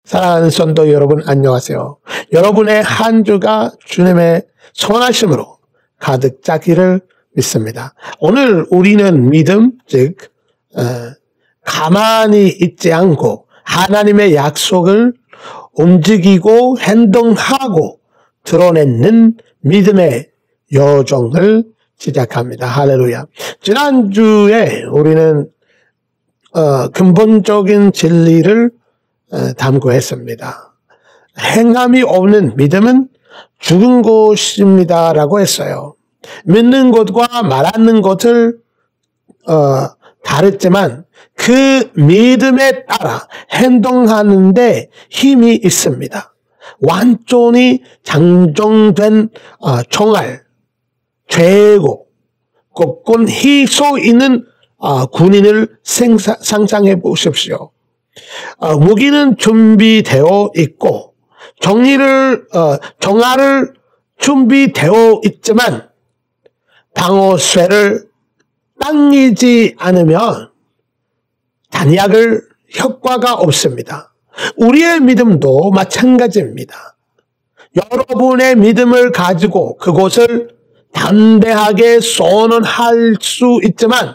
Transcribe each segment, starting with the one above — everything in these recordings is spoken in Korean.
사랑하는 성도 여러분, 안녕하세요. 여러분의 한 주가 주님의 선하심으로 가득 차기를 믿습니다. 오늘 우리는 믿음, 즉 가만히 있지 않고 하나님의 약속을 움직이고 행동하고 드러내는 믿음의 여정을 시작합니다. 할렐루야. 지난주에 우리는 근본적인 진리를 담고했습니다. 행함이 없는 믿음은 죽은 것입니다 라고 했어요. 믿는 것과 말하는 것을 다르지만 그 믿음에 따라 행동하는데 힘이 있습니다. 완전히 장정된 총알, 죄고 곱건 희소 있는 군인을 상상해 보십시오. 무기는 준비되어 있고 정화를 준비되어 있지만 방어쇠를 당기지 않으면 단약을 효과가 없습니다. 우리의 믿음도 마찬가지입니다. 여러분의 믿음을 가지고 그것을 담대하게 선언할 수 있지만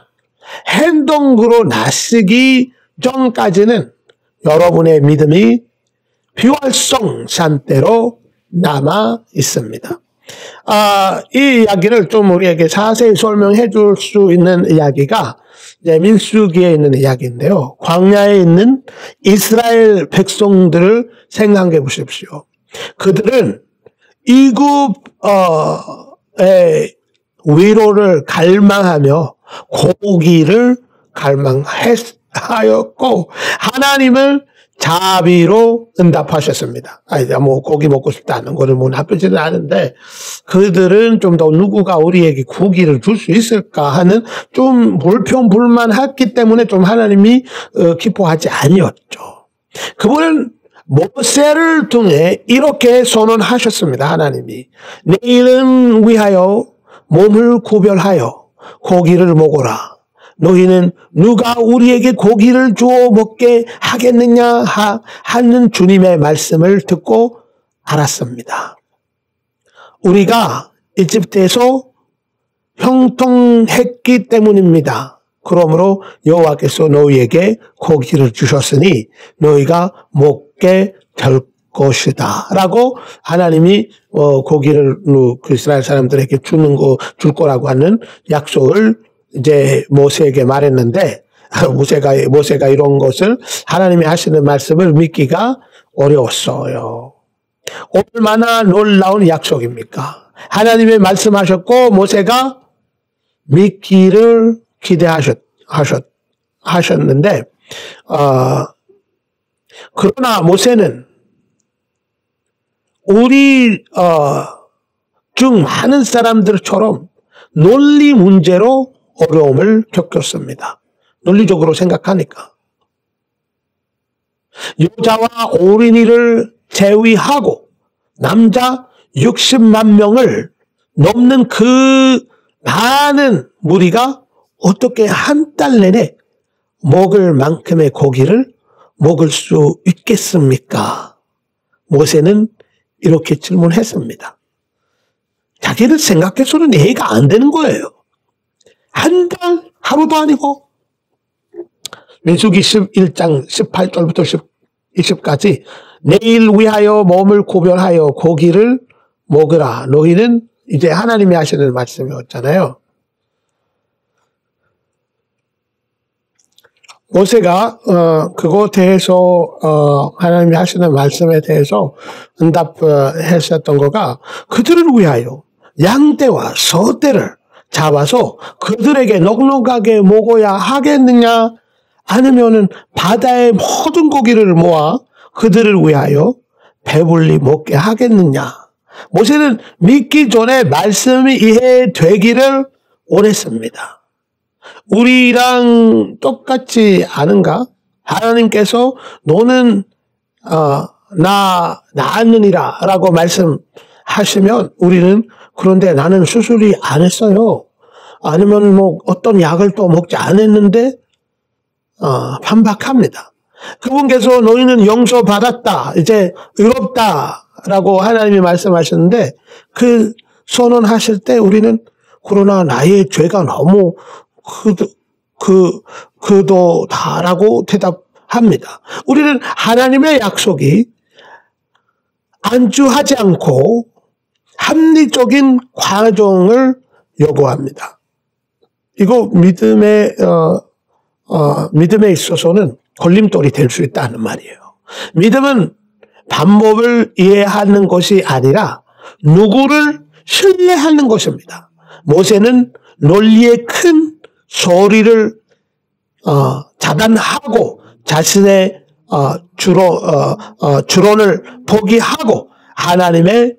행동으로 나서기 전까지는 여러분의 믿음이 비활성 상태로 남아 있습니다. 이 이야기를 좀 우리에게 자세히 설명해 줄 수 있는 이야기가 이제 민수기에 있는 이야기인데요. 광야에 있는 이스라엘 백성들을 생각해 보십시오. 그들은 이굽의 위로를 갈망하며 고기를 갈망하였고 하나님을 자비로 응답하셨습니다. 고기 먹고 싶다는 거는 나쁘지는 않은데 그들은 좀 더 누구가 우리에게 고기를 줄 수 있을까 하는 좀 불평불만했기 때문에 좀 하나님이 기뻐하지 아니었죠. 그분은 모세를 통해 이렇게 선언하셨습니다. 하나님이 내일은 위하여 몸을 구별하여 고기를 먹어라. 너희는 누가 우리에게 고기를 주어 먹게 하겠느냐 하는 주님의 말씀을 듣고 알았습니다. 우리가 이집트에서 형통했기 때문입니다. 그러므로 여호와께서 너희에게 고기를 주셨으니 너희가 먹게 될 것이다 라고 하나님이 고기를 그 이스라엘 사람들에게 줄 거라고 하는 약속을 이제 모세에게 말했는데 모세가 이런 것을 하나님이 하시는 말씀을 믿기가 어려웠어요. 얼마나 놀라운 약속입니까? 하나님이 말씀하셨고 모세가 믿기를 기대하셨는데 그러나 모세는 우리 중 많은 사람들처럼 논리 문제로 어려움을 겪었습니다. 논리적으로 생각하니까. 여자와 어린이를 제외하고 남자 60만 명을 넘는 그 많은 무리가 어떻게 한 달 내내 먹을 만큼의 고기를 먹을 수 있겠습니까? 모세는 이렇게 질문했습니다. 자기를 생각해서는 이해가 안 되는 거예요. 한 달, 하루도 아니고. 민수기 11장 18절부터 20까지 내일 위하여 몸을 구별하여 고기를 먹으라. 너희는 이제 하나님이 하시는 말씀이었잖아요. 모세가 그거에 대해서 하나님이 하시는 말씀에 대해서 응답했었던 거가 그들을 위하여 양떼와 소떼를 잡아서 그들에게 넉넉하게 먹어야 하겠느냐 아니면은 바다의 모든 고기를 모아 그들을 위하여 배불리 먹게 하겠느냐. 모세는 믿기 전에 말씀이 이해되기를 원했습니다. 우리랑 똑같지 않은가? 하나님께서 너는 낳았느니라 라고 말씀하시면 우리는 그런데 나는 수술이 안 했어요. 아니면 어떤 약을 또 먹지 않았는데 반박합니다. 그분께서 너희는 용서받았다, 이제 의롭다라고 하나님이 말씀하셨는데 그 선언하실 때 우리는 그러나 나의 죄가 너무 그도다라고 대답합니다. 우리는 하나님의 약속이 안주하지 않고 합리적인 과정을 요구합니다. 이거 믿음에 있어서는 걸림돌이 될 수 있다는 말이에요. 믿음은 방법을 이해하는 것이 아니라 누구를 신뢰하는 것입니다. 모세는 논리의 큰 소리를 자단하고 자신의 주론을 포기하고 하나님의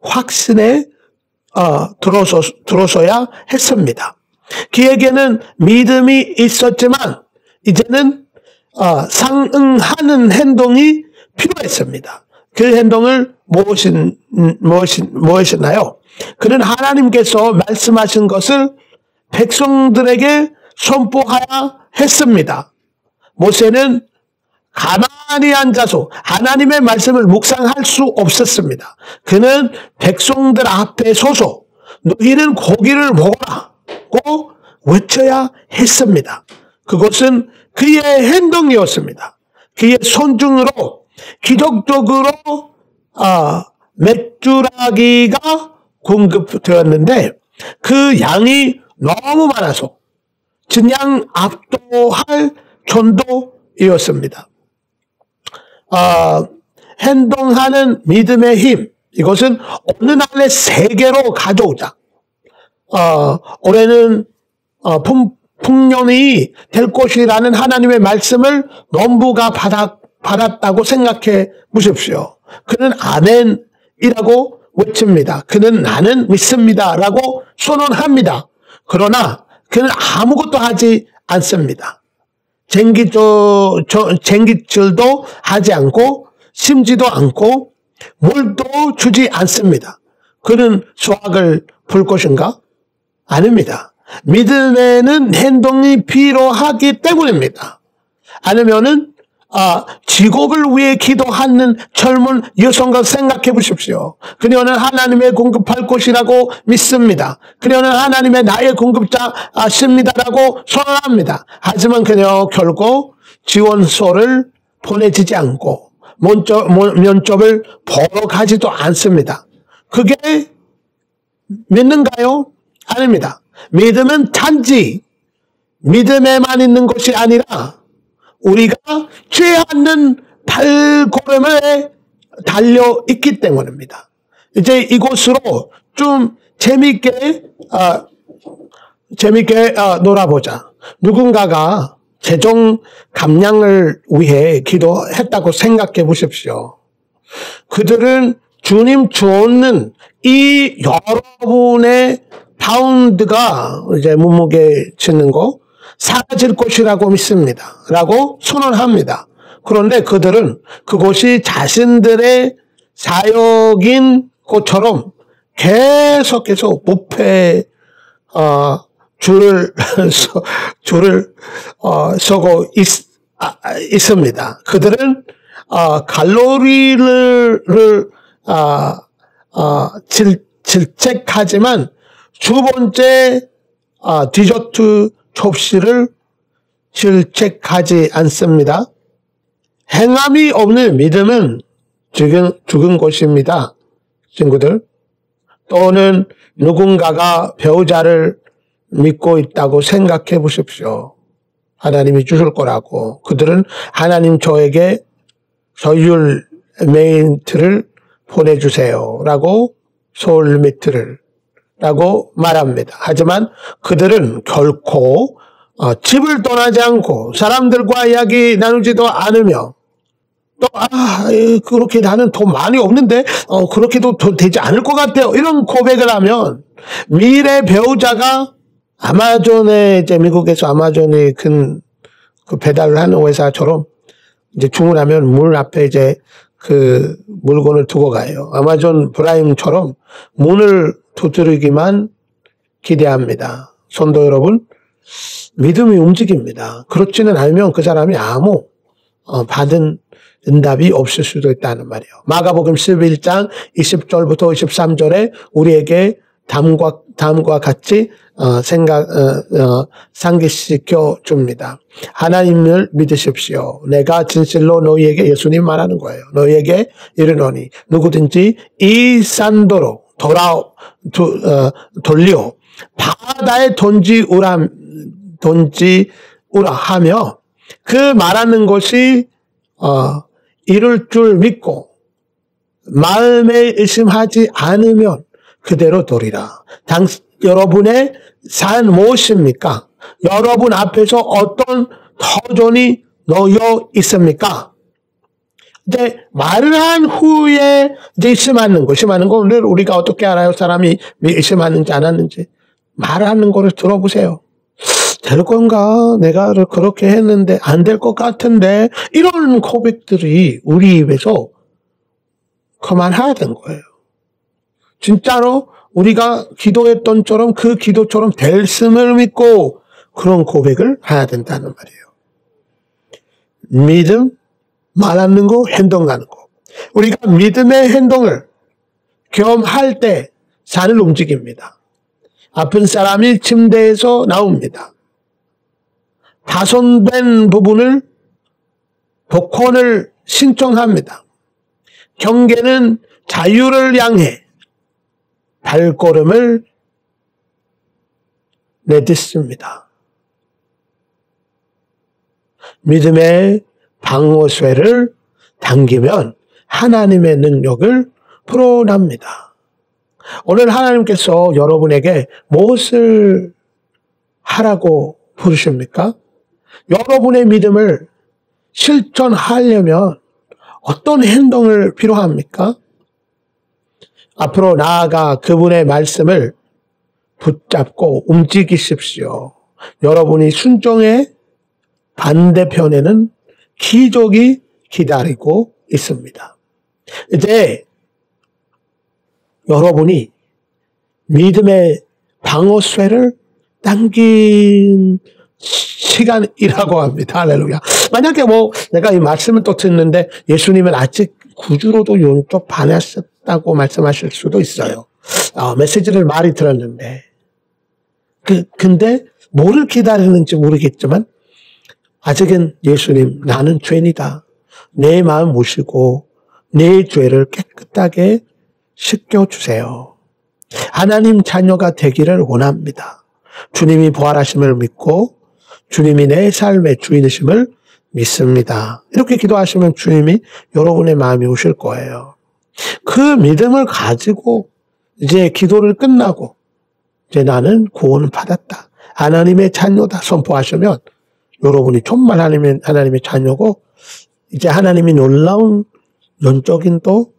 확신에 들어서야 했습니다. 그에게는 믿음이 있었지만 이제는 상응하는 행동이 필요했습니다. 그 행동을 무엇이나요? 그는 하나님께서 말씀하신 것을 백성들에게 선포하여야 했습니다. 모세는 가만히 앉아서 하나님의 말씀을 묵상할 수 없었습니다. 그는 백성들 앞에 서서 너희는 고기를 먹어라고 외쳐야 했습니다. 그것은 그의 행동이었습니다. 그의 손중으로 기적적으로 메뚜라기가 공급되었는데 그 양이 너무 많아서 그냥 압도할 정도이었습니다. 행동하는 믿음의 힘, 이것은 어느 날의 세계로 가져오자. 올해는 풍년이 될 것이라는 하나님의 말씀을 농부가 받았다고 생각해 보십시오. 그는 아멘이라고 외칩니다. 그는 나는 믿습니다라고 선언합니다. 그러나 그는 아무것도 하지 않습니다. 쟁기질도 하지 않고 심지도 않고 물도 주지 않습니다. 그는 수확을 볼 것인가? 아닙니다. 믿음에는 행동이 필요하기 때문입니다. 아니면은 직업을 위해 기도하는 젊은 여성과 생각해 보십시오. 그녀는 하나님의 공급할 것이라고 믿습니다. 그녀는 하나님의 나의 공급자십니다라고 선언합니다. 하지만 그녀 결국 지원서를 보내지지 않고 면접을 보러 가지도 않습니다. 그게 믿는가요? 아닙니다. 믿음은 단지 믿음에만 있는 것이 아니라 우리가 죄하는 발걸음에 달려 있기 때문입니다. 이제 이곳으로 좀 재밌게 놀아보자. 누군가가 재정 감량을 위해 기도했다고 생각해 보십시오. 그들은 주님 주는 이 여러분의 파운드가 이제 몸무게 짓는 거 사라질 것이라고 믿습니다. 라고 선언합니다. 그런데 그들은 그것이 자신들의 사역인 것처럼 계속해서 부패 줄을 서고 있습니다. 그들은 칼로리를 질책하지만 두 번째 디저트 접시를 질책하지 않습니다. 행함이 없는 믿음은 죽은 것입니다. 친구들. 또는 누군가가 배우자를 믿고 있다고 생각해 보십시오. 하나님이 주실 거라고. 그들은 하나님 저에게 소울메이트를 보내주세요 라고 소울메이트를 라고 말합니다. 하지만 그들은 결코 집을 떠나지 않고 사람들과 이야기 나누지도 않으며 또 그렇게 나는 돈 많이 없는데 그렇게도 되지 않을 것 같아요. 이런 고백을 하면 미래 배우자가 아마존에 이제 미국에서 아마존이 큰 그 배달을 하는 회사처럼 이제 주문하면 문 앞에 이제 그 물건을 두고 가요. 아마존 프라임처럼 문을 두드리기만 기대합니다. 성도 여러분, 믿음이 움직입니다. 그렇지는 않으면 그 사람이 아무 받은 응답이 없을 수도 있다는 말이에요. 마가복음 11장 20절부터 23절에 우리에게 다음과 같이 상기시켜 줍니다. 하나님을 믿으십시오. 내가 진실로 너희에게, 예수님 말하는 거예요. 너희에게 이르노니 누구든지 이 산도로 돌려 바다에 던지우라 하며 그 말하는 것이 이룰 줄 믿고 마음에 의심하지 않으면 그대로 되리라. 여러분의 삶 무엇입니까? 여러분 앞에서 어떤 터전이 놓여 있습니까? 이제 말을 한 후에 이제 의심하는 거를 우리가 어떻게 알아요? 사람이 의심하는지 안 하는지. 말하는 거를 들어보세요. 될 건가? 내가 그렇게 했는데 안 될 것 같은데. 이런 고백들이 우리 입에서 그만해야 되는 거예요. 진짜로 우리가 기도했던 처럼 그 기도처럼 될음을 믿고 그런 고백을 해야 된다는 말이에요. 믿음, 말하는 거, 행동하는 거. 우리가 믿음의 행동을 경험할 때 산을 움직입니다. 아픈 사람이 침대에서 나옵니다. 파손된 부분을 복권을 신청합니다. 경계는 자유를 향해 발걸음을 내딛습니다. 믿음의 방어쇠를 당기면 하나님의 능력을 풀어납니다. 오늘 하나님께서 여러분에게 무엇을 하라고 부르십니까? 여러분의 믿음을 실천하려면 어떤 행동을 필요합니까? 앞으로 나아가 그분의 말씀을 붙잡고 움직이십시오. 여러분이 순종의 반대편에는 기적이 기다리고 있습니다. 이제 여러분이 믿음의 방어쇠를 당긴 시간이라고 합니다. 할렐루야. 만약에 내가 이 말씀을 또 듣는데 예수님은 아직 구주로도 영접 안 하셨다고 말씀하실 수도 있어요. 메시지를 많이 들었는데. 근데 뭐를 기다리는지 모르겠지만 아직은 예수님, 나는 죄인이다. 내 마음 모시고 내 죄를 깨끗하게 씻겨주세요. 하나님 자녀가 되기를 원합니다. 주님이 부활하심을 믿고 주님이 내 삶의 주인이심을 믿습니다. 이렇게 기도하시면 주님이 여러분의 마음이 오실 거예요. 그 믿음을 가지고 이제 기도를 끝나고 이제 나는 구원을 받았다. 하나님의 자녀다 선포하시면 여러분이 정말 하나님의 자녀고 이제 하나님이 놀라운 영적인 또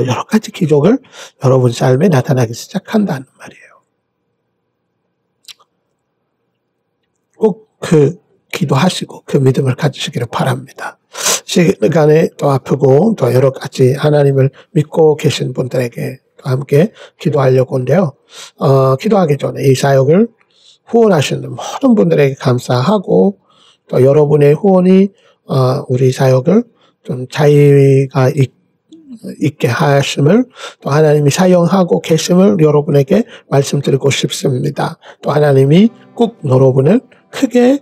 여러 가지 기적을 여러분 삶에 나타나기 시작한다는 말이에요. 꼭 기도하시고 그 믿음을 가지시기를 바랍니다. 시간에 또 아프고 또 여러 가지 하나님을 믿고 계신 분들에게 함께 기도하려고 하는데요. 기도하기 전에 이 사역을 후원하시는 모든 분들에게 감사하고 또 여러분의 후원이 우리 사역을 좀 자유가 있게 하심을 또 하나님이 사용하고 계심을 여러분에게 말씀드리고 싶습니다. 또 하나님이 꼭 여러분을 크게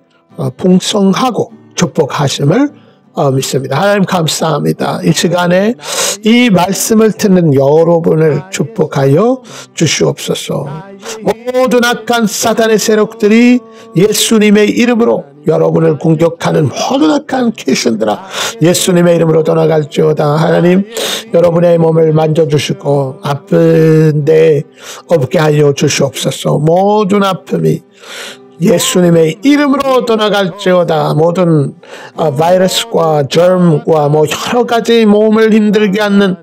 풍성하고 축복하심을 믿습니다. 하나님 감사합니다. 이 시간에 이 말씀을 듣는 여러분을 축복하여 주시옵소서. 모든 악한 사탄의 세력들이 예수님의 이름으로 여러분을 공격하는 모든 악한 귀신들아 예수님의 이름으로 떠나갈지어다. 하나님 여러분의 몸을 만져주시고 아픈 데 없게 하여 주시옵소서. 모든 아픔이 예수님의 이름으로 떠나갈지어다. 모든 바이러스과 germ과 여러 가지 몸을 힘들게 하는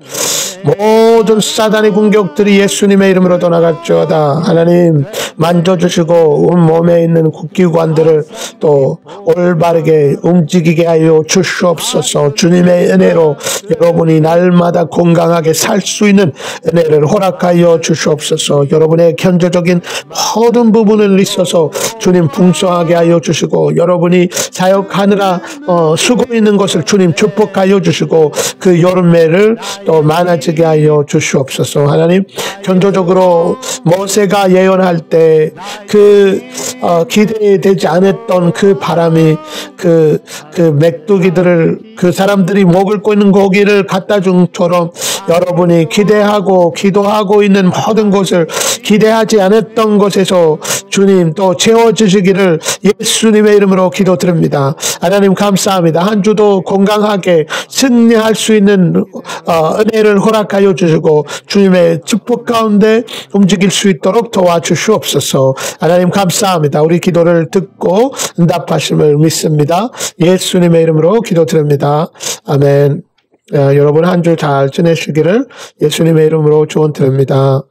모든 사단의 공격들이 예수님의 이름으로 떠나갈지어다. 하나님 만져주시고 몸에 있는 국기관들을 또 올바르게 움직이게 하여 주시옵소서. 주님의 은혜로 여러분이 날마다 건강하게 살 수 있는 은혜를 허락하여 주시옵소서. 여러분의 경제적인 모든 부분을 있어서 주님 풍성하게 하여 주시고, 여러분이 사역하느라 쓰고 있는 것을 주님 축복하여 주시고, 그 여름매를 또 많아지게 하여 주시옵소서. 하나님, 견조적으로 모세가 예언할 때 그 기대되지 않았던 그 바람이 그 메뚜기들을, 그 사람들이 먹을 거 있는 고기를 갖다 준처럼 여러분이 기대하고 기도하고 있는 모든 것을 기대하지 않았던 것에서 주님 또 채워주시기를 예수님의 이름으로 기도드립니다. 하나님 감사합니다. 한 주도 건강하게 승리할 수 있는 은혜를 허락하여 주시고 주님의 축복 가운데 움직일 수 있도록 도와주시옵소서. 하나님 감사합니다. 우리 기도를 듣고 응답하심을 믿습니다. 예수님의 이름으로 기도드립니다. 아멘. 여러분 한 주 잘 지내시기를 예수님의 이름으로 축원드립니다.